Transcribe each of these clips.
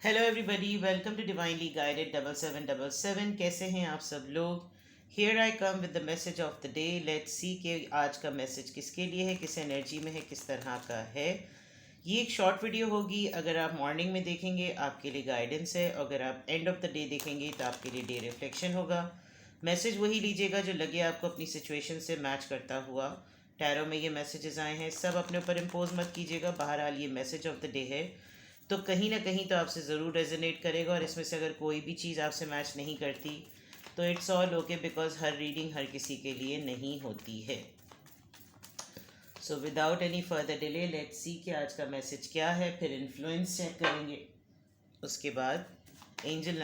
Hello everybody, welcome to divinely guided 7777। कैसे हैं आप सब लोग। Here I come with the message of the day. Let's see कि आज का मैसेज किसके लिए है, किस एनर्जी में है, किस तरह का है। ये एक शॉर्ट वीडियो होगी। अगर आप मॉर्निंग में देखेंगे आपके लिए गाइडेंस है, अगर आप एंड ऑफ द डे देखेंगे तो आपके लिए डे रिफ्लेक्शन होगा। मैसेज वही लीजिएगा जो लगे आपको अपनी सिचुएशन से मैच करता हुआ। टैरो में ये मैसेजेस आए हैं, सब अपने ऊपर इम्पोज मत कीजिएगा। बहरहाल ये मैसेज ऑफ द डे है तो कहीं ना कहीं तो आपसे ज़रूर रेजोनेट करेगा, और इसमें से अगर कोई भी चीज़ आपसे मैच नहीं करती तो इट्स ऑल ओके, बिकॉज हर रीडिंग हर किसी के लिए नहीं होती है। So without any further delay let's see कि आज का मैसेज क्या है, फिर इन्फ्लुएंस चेक करेंगे। उसके बाद एंजल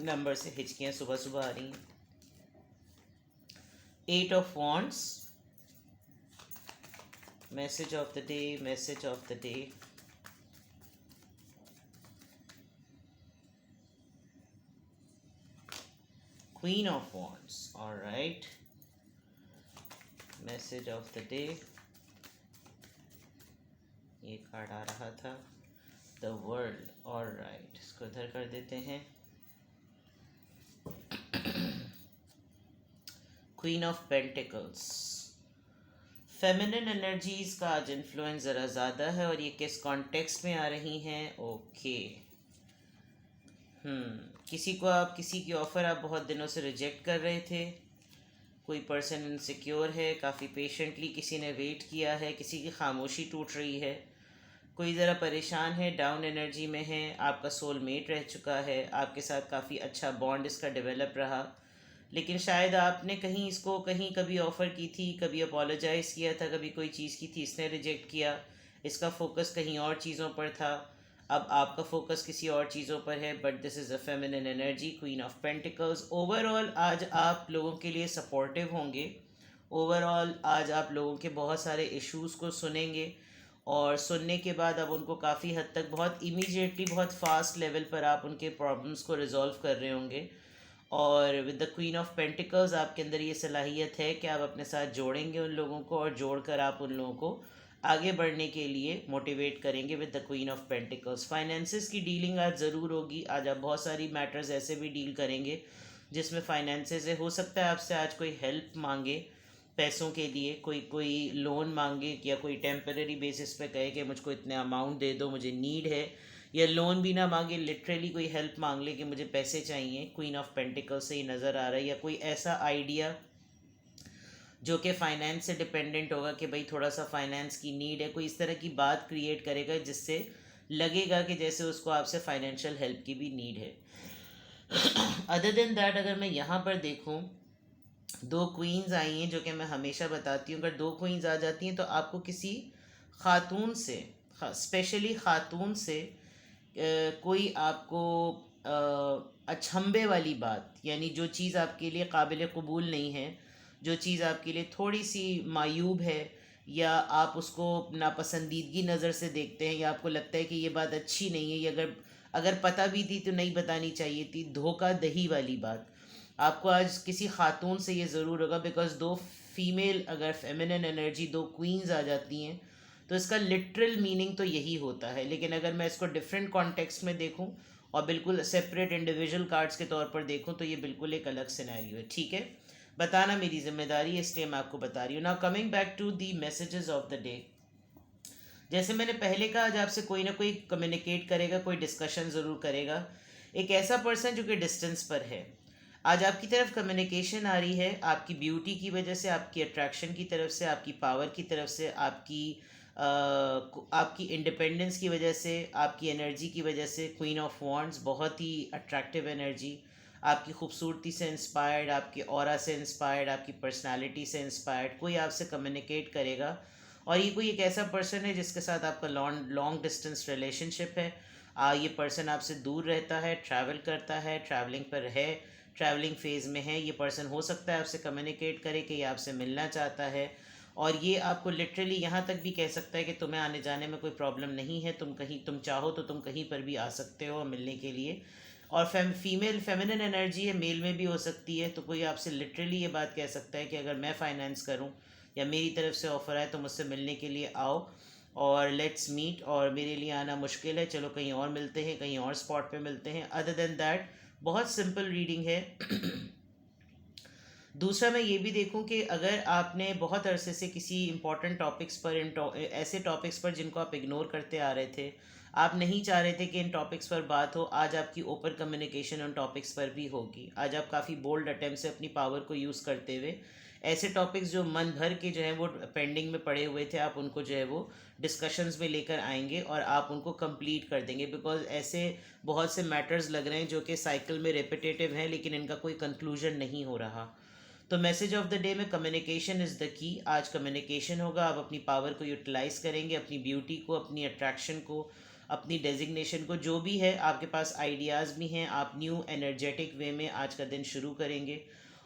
नंबर से हिचकियाँ सुबह सुबह आ रही हैं। 8 of wands, message of the day, message of the day. Queen of Wands, all right. Message of the day. ये कार्ड आ रहा था, द वर्ल्ड, all right. इसको इधर कर देते हैं। Queen of pentacles, feminine energies का आज इन्फ्लुएंस ज़रा ज़्यादा है, और ये किस कॉन्टेक्स्ट में आ रही हैं। ओके किसी की ऑफ़र आप बहुत दिनों से रिजेक्ट कर रहे थे। कोई पर्सन इनसिक्योर है, काफ़ी पेशेंटली किसी ने वेट किया है, किसी की खामोशी टूट रही है। कोई ज़रा परेशान है, डाउन एनर्जी में है, आपका सोलमेट रह चुका है, आपके साथ काफ़ी अच्छा बॉन्ड इसका डेवलप रहा, लेकिन शायद आपने कहीं इसको कहीं कभी ऑफ़र की थी, कभी अपोलोजाइज़ किया था, कभी कोई चीज़ की थी, इसने रिजेक्ट किया। इसका फोकस कहीं और चीज़ों पर था, अब आपका फोकस किसी और चीज़ों पर है। But this is a feminine energy, queen of pentacles. Overall आज आप लोगों के लिए सपोर्टिव होंगे। ओवरऑल आज आप लोगों के बहुत सारे इश्यूज़ को सुनेंगे, और सुनने के बाद अब उनको काफ़ी हद तक बहुत इमीडिएटली बहुत फास्ट लेवल पर आप उनके प्रॉब्लम्स को रिजॉल्व कर रहे होंगे। और with the queen of pentacles आपके अंदर ये सलाहियत है कि आप अपने साथ जोड़ेंगे उन लोगों को, और जोड़कर आप उन लोगों को आगे बढ़ने के लिए मोटिवेट करेंगे with the queen of pentacles. Finances की डीलिंग आज ज़रूर होगी। आज आप बहुत सारी मैटर्स ऐसे भी डील करेंगे जिसमें फाइनेंसेस है। हो सकता है आपसे आज कोई हेल्प मांगे पैसों के लिए, कोई कोई लोन मांगे, या कोई टेम्परेरी बेसिस पे कहे कि मुझको इतने अमाउंट दे दो, मुझे नीड है। या लोन भी ना मांगे, लिटरली कोई हेल्प मांग ले कि मुझे पैसे चाहिए। क्वीन ऑफ पेंटिकल से ही नज़र आ रहा है। या कोई ऐसा आइडिया जो कि फ़ाइनेंस से डिपेंडेंट होगा कि भाई थोड़ा सा फाइनेंस की नीड है, कोई इस तरह की बात क्रिएट करेगा जिससे लगेगा कि जैसे उसको आपसे फाइनेंशियल हेल्प की भी नीड है। अदर देन दैट, अगर मैं यहाँ पर देखूँ, 2 क्वींस आई हैं, जो कि मैं हमेशा बताती हूँ, अगर 2 क्वींस आ जाती हैं तो आपको किसी खातून से, स्पेशली खातून से कोई आपको अचंभे वाली बात, यानी जो चीज़ आपके लिए काबिल कबूल नहीं है, जो चीज़ आपके लिए थोड़ी सी मायूब है, या आप उसको नापसंदीदगी नज़र से देखते हैं, या आपको लगता है कि ये बात अच्छी नहीं है, या अगर अगर पता भी थी तो नहीं बतानी चाहिए थी, धोखा दही वाली बात आपको आज किसी खातून से ये ज़रूर होगा। बिकॉज 2 फीमेल, अगर फेमिनिन एनर्जी 2 क्वींस आ जाती हैं तो इसका लिटरल मीनिंग तो यही होता है। लेकिन अगर मैं इसको डिफरेंट कॉन्टेक्स्ट में देखूं और बिल्कुल सेपरेट इंडिविजुअल कार्ड्स के तौर पर देखूं तो ये बिल्कुल एक अलग सिनेरियो है। ठीक है, बताना मेरी जिम्मेदारी है, इसलिए मैं आपको बता रही हूँ। Now coming back to the messages of the day. जैसे मैंने पहले कहा, आज आपसे कोई ना कोई कम्युनिकेट करेगा, कोई डिस्कशन ज़रूर करेगा। एक ऐसा पर्सन जो कि डिस्टेंस पर है, आज आपकी तरफ कम्युनिकेशन आ रही है, आपकी ब्यूटी की वजह से, आपकी अट्रैक्शन की तरफ से, आपकी पावर की तरफ से, आपकी इंडिपेंडेंस की वजह से, आपकी एनर्जी की वजह से। क्वीन ऑफ वॉन्ड्स बहुत ही अट्रैक्टिव एनर्जी, आपकी खूबसूरती से इंस्पायर्ड, आपके ऑरा से इंस्पायर्ड, आपकी पर्सनालिटी से इंस्पायर्ड कोई आपसे कम्युनिकेट करेगा। और ये कोई एक ऐसा पर्सन है जिसके साथ आपका लॉन्ग लॉन्ग डिस्टेंस रिलेशनशिप है। ये पर्सन आपसे दूर रहता है, ट्रैवल करता है, ट्रैवलिंग पर है, ट्रैवलिंग फ़ेज़ में है। ये पर्सन हो सकता है आपसे कम्युनिकेट करे कि ये आपसे मिलना चाहता है, और ये आपको लिटरली यहाँ तक भी कह सकता है कि तुम्हें आने जाने में कोई प्रॉब्लम नहीं है, तुम चाहो तो तुम कहीं पर भी आ सकते हो मिलने के लिए। और फीमेल फेमिनिन एनर्जी है, मेल में भी हो सकती है। तो कोई आपसे लिटरली ये बात कह सकता है कि अगर मैं फाइनेंस करूँ या मेरी तरफ से ऑफ़र आए तो मुझसे मिलने के लिए आओ। और लेट्स मीट, और मेरे लिए आना मुश्किल है, चलो कहीं और मिलते हैं, कहीं और स्पॉट पे मिलते हैं। अदर देन दैट बहुत सिंपल रीडिंग है। दूसरा मैं ये भी देखूं कि अगर आपने बहुत अरसे से किसी इंपॉर्टेंट टॉपिक्स पर ऐसे टॉपिक्स पर जिनको आप इग्नोर करते आ रहे थे, आप नहीं चाह रहे थे कि इन टॉपिक्स पर बात हो, आज आपकी ओपन कम्युनिकेशन उन टॉपिक्स पर भी होगी। आज आप काफ़ी बोल्ड अटेम्प्ट से अपनी पावर को यूज़ करते हुए ऐसे टॉपिक्स जो मन भर के जो है वो पेंडिंग में पड़े हुए थे, आप उनको जो है वो डिस्कशंस में लेकर आएंगे और आप उनको कंप्लीट कर देंगे। बिकॉज ऐसे बहुत से मैटर्स लग रहे हैं जो कि साइकिल में रिपीटेटिव हैं, लेकिन इनका कोई कंक्लूजन नहीं हो रहा। तो मैसेज ऑफ द डे में कम्युनिकेशन इज़ द की। आज कम्युनिकेशन होगा, आप अपनी पावर को यूटिलाइज करेंगे, अपनी ब्यूटी को, अपनी अट्रैक्शन को, अपनी डेजिग्नेशन को, जो भी है आपके पास आइडियाज़ भी हैं, आप न्यू एनर्जेटिक वे में आज का दिन शुरू करेंगे।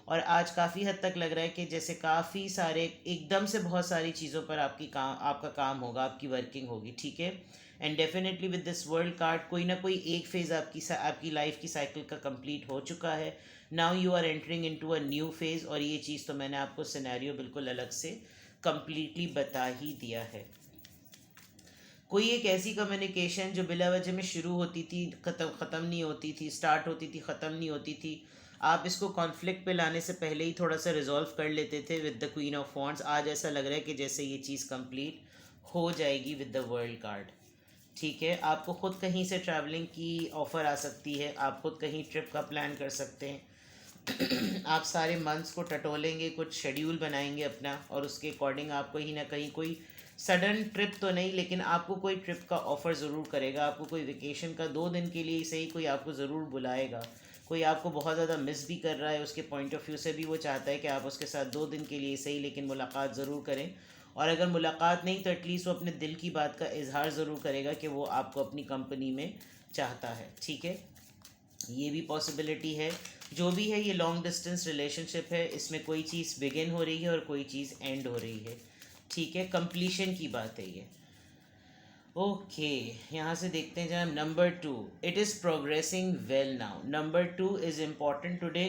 और आज काफ़ी हद तक लग रहा है कि जैसे काफ़ी सारे एकदम से बहुत सारी चीज़ों पर आपका काम होगा, आपकी वर्किंग होगी, ठीक है। And definitely with this world card कोई ना कोई एक फेज़ आपकी लाइफ की साइकिल का कंप्लीट हो चुका है। Now you are entering into a new phase, और ये चीज़ तो मैंने आपको सिनेरियो बिल्कुल अलग से कंप्लीटली बता ही दिया है। कोई एक ऐसी कम्युनिकेशन जो बिला वजह में शुरू होती थी, ख़त्म नहीं होती थी, स्टार्ट होती थी, ख़त्म नहीं होती थी, आप इसको कॉन्फ्लिक्ट पे लाने से पहले ही थोड़ा सा रिजॉल्व कर लेते थे with the queen of wands. आज ऐसा लग रहा है कि जैसे ये चीज़ कंप्लीट हो जाएगी विद द वर्ल्ड कार्ड, ठीक है। आपको ख़ुद कहीं से ट्रैवलिंग की ऑफ़र आ सकती है, आप खुद कहीं ट्रिप का प्लान कर सकते हैं। आप सारे मंथ्स को टटोलेंगे, कुछ शेड्यूल बनाएंगे अपना, और उसके अकॉर्डिंग आप कहीं ना कहीं कोई सडन ट्रिप तो नहीं, लेकिन आपको कोई ट्रिप का ऑफ़र ज़रूर करेगा। आपको कोई वेकेशन का 2 दिन के लिए सही कोई आपको ज़रूर बुलाएगा। कोई आपको बहुत ज़्यादा मिस भी कर रहा है, उसके पॉइंट ऑफ व्यू से भी वो चाहता है कि आप उसके साथ 2 दिन के लिए सही लेकिन मुलाकात ज़रूर करें। और अगर मुलाकात नहीं तो एटलीस्ट वो अपने दिल की बात का इजहार ज़रूर करेगा कि वो आपको अपनी कंपनी में चाहता है, ठीक है। ये भी पॉसिबिलिटी है। जो भी है, ये लॉन्ग डिस्टेंस रिलेशनशिप है, इसमें कोई चीज़ बिगिन हो रही है और कोई चीज़ एंड हो रही है, ठीक है। कंप्लीशन की बात है ये। ओके, यहाँ से देखते हैं जनाब number 2, it is progressing well now. Number 2 is important today.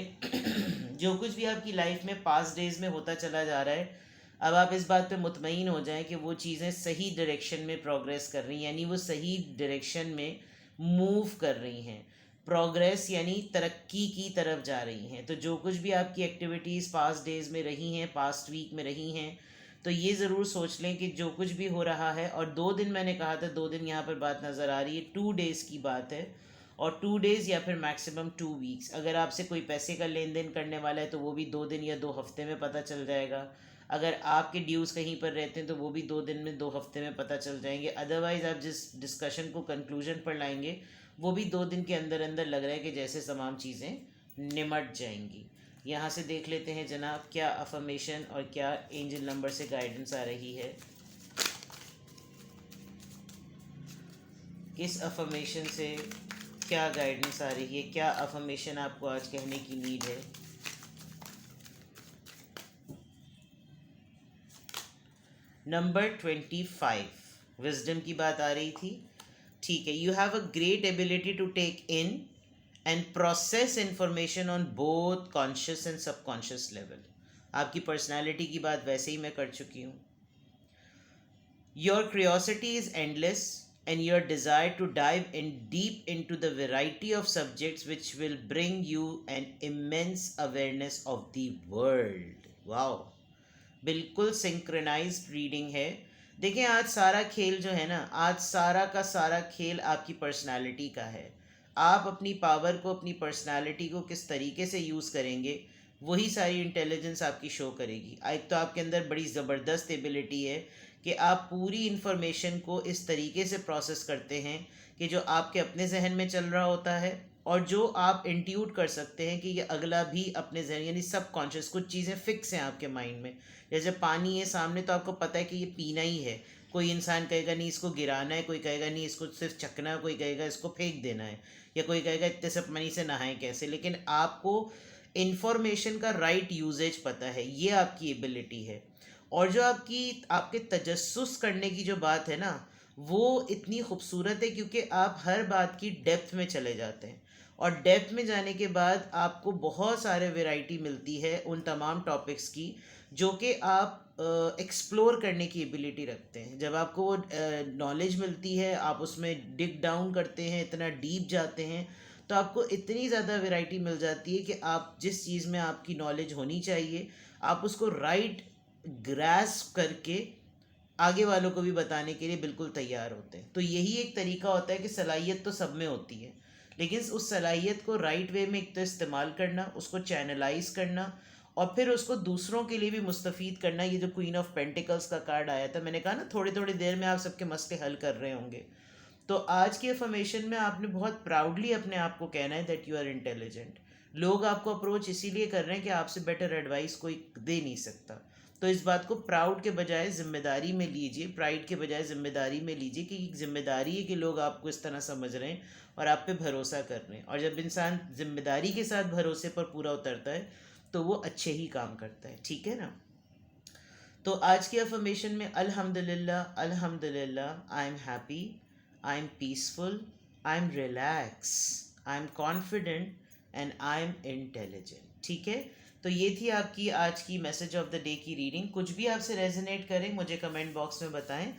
जो कुछ भी आपकी लाइफ में पास्ट डेज में होता चला जा रहा है, अब आप इस बात पे मुतमईन हो जाएं कि वो चीज़ें सही डायरेक्शन में प्रोग्रेस कर रही हैं, यानी वो सही डायरेक्शन में मूव कर रही हैं। प्रोग्रेस यानी तरक्की की तरफ जा रही हैं। तो जो कुछ भी आपकी एक्टिविटीज़ पास्ट डेज़ में रही हैं, पास्ट वीक में रही हैं, तो ये ज़रूर सोच लें कि जो कुछ भी हो रहा है, और 2 दिन मैंने कहा था, 2 दिन यहाँ पर बात नज़र आ रही है, 2 डेज़ की बात है, और 2 डेज़ या फिर मैक्सिमम 2 वीक्स। अगर आपसे कोई पैसे का लेन देन करने वाला है तो वो भी 2 दिन या 2 हफ्ते में पता चल जाएगा। अगर आपके ड्यूज़ कहीं पर रहते हैं तो वो भी 2 दिन में 2 हफ्ते में पता चल जाएंगे। अदरवाइज़ आप जिस डिस्कशन को कंक्लूजन पर लाएंगे वो भी 2 दिन के अंदर अंदर लग रहा है कि जैसे तमाम चीज़ें निमट जाएंगी। यहाँ से देख लेते हैं जनाब क्या अफर्मेशन और क्या एंजल नंबर से गाइडेंस आ रही है। किस अफर्मेशन से क्या गाइडेंस आ रही है, क्या अफर्मेशन आपको आज कहने की नीड है। नंबर 25 विजडम की बात आ रही थी, ठीक है। You have a great ability to take in and process information on both conscious and subconscious level. आपकी पर्सनालिटी की बात वैसे ही मैं कर चुकी हूँ। Your curiosity is endless and your desire to dive in deep into the variety of subjects which will bring you an immense awareness of the world. Wow, बिल्कुल सिंक्रोनाइज्ड रीडिंग है। देखिए, आज सारा खेल जो है ना, आज सारा का सारा खेल आपकी पर्सनालिटी का है। आप अपनी पावर को, अपनी पर्सनालिटी को किस तरीके से यूज़ करेंगे, वही सारी इंटेलिजेंस आपकी शो करेगी। एक तो आपके अंदर बड़ी ज़बरदस्त एबिलिटी है कि आप पूरी इन्फॉर्मेशन को इस तरीके से प्रोसेस करते हैं कि जो आपके अपने जहन में चल रहा होता है और जो आप इंट्यूट कर सकते हैं कि ये अगला भी अपने जहन, यानी सब कॉन्शियस, कुछ चीज़ें फिक्स हैं आपके माइंड में। जैसे पानी है सामने तो आपको पता है कि ये पीना ही है। कोई इंसान कहेगा नहीं इसको गिराना है, कोई कहेगा नहीं इसको सिर्फ चखना है, कोई कहेगा इसको फेंक देना है, या कोई कहेगा इतने से पानी से नहाएं कैसे। लेकिन आपको इन्फॉर्मेशन का राइट यूजेज पता है, ये आपकी एबिलिटी है। और जो आपके तजस्सुस करने की जो बात है ना, वो इतनी खूबसूरत है क्योंकि आप हर बात की डेप्थ में चले जाते हैं, और डेप्थ में जाने के बाद आपको बहुत सारे वैरायटी मिलती है उन तमाम टॉपिक्स की जो कि आप एक्सप्लोर करने की एबिलिटी रखते हैं। जब आपको वो नॉलेज मिलती है, आप उसमें डिग डाउन करते हैं, इतना डीप जाते हैं, तो आपको इतनी ज़्यादा वैरायटी मिल जाती है कि आप जिस चीज़ में आपकी नॉलेज होनी चाहिए, आप उसको राइट ग्रास्प करके आगे वालों को भी बताने के लिए बिल्कुल तैयार होते हैं। तो यही एक तरीका होता है कि सलाहियत तो सब में होती है, लेकिन उस सलाहियत को राइट वे में एक तो इस्तेमाल करना, उसको चैनलाइज करना, और फिर उसको दूसरों के लिए भी मुस्तफ़ीद करना। ये जो क्वीन ऑफ पेंटिकल्स का कार्ड आया था, मैंने कहा ना थोड़ी थोड़ी देर में आप सबके मसले हल कर रहे होंगे। तो आज के अफर्मेशन में आपने बहुत प्राउडली अपने आप को कहना है दैट यू आर इंटेलिजेंट। लोग आपको अप्रोच इसीलिए कर रहे हैं कि आपसे बेटर एडवाइस कोई दे नहीं सकता। तो इस बात को प्राउड के बजाय जिम्मेदारी में लीजिए, प्राइड के बजाय जिम्मेदारी में लीजिए कि जिम्मेदारी है कि लोग आपको इस तरह समझ रहे हैं और आप पे भरोसा कर रहे हैं। और जब इंसान जिम्मेदारी के साथ भरोसे पर पूरा उतरता है तो वो अच्छे ही काम करता है, ठीक है ना। तो आज की अफर्मेशन में अल्हम्दुलिल्लाह, अल्हम्दुलिल्लाह, I am happy, I am peaceful, I am relax, I am confident and I am intelligent. ठीक है, तो ये थी आपकी आज की मैसेज ऑफ द डे की रीडिंग। कुछ भी आपसे रेजोनेट करें मुझे कमेंट बॉक्स में बताएं,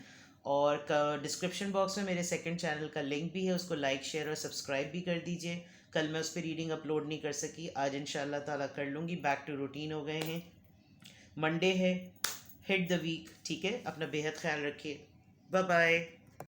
और डिस्क्रिप्शन बॉक्स में मेरे सेकंड चैनल का लिंक भी है, उसको लाइक शेयर और सब्सक्राइब भी कर दीजिए। कल मैं उस पर रीडिंग अपलोड नहीं कर सकी, आज इंशाल्लाह ताला कर लूँगी। बैक टू रूटीन हो गए हैं, मंडे है, हिट द वीक। ठीक है, अपना बेहद ख्याल रखिए, बाय बाय।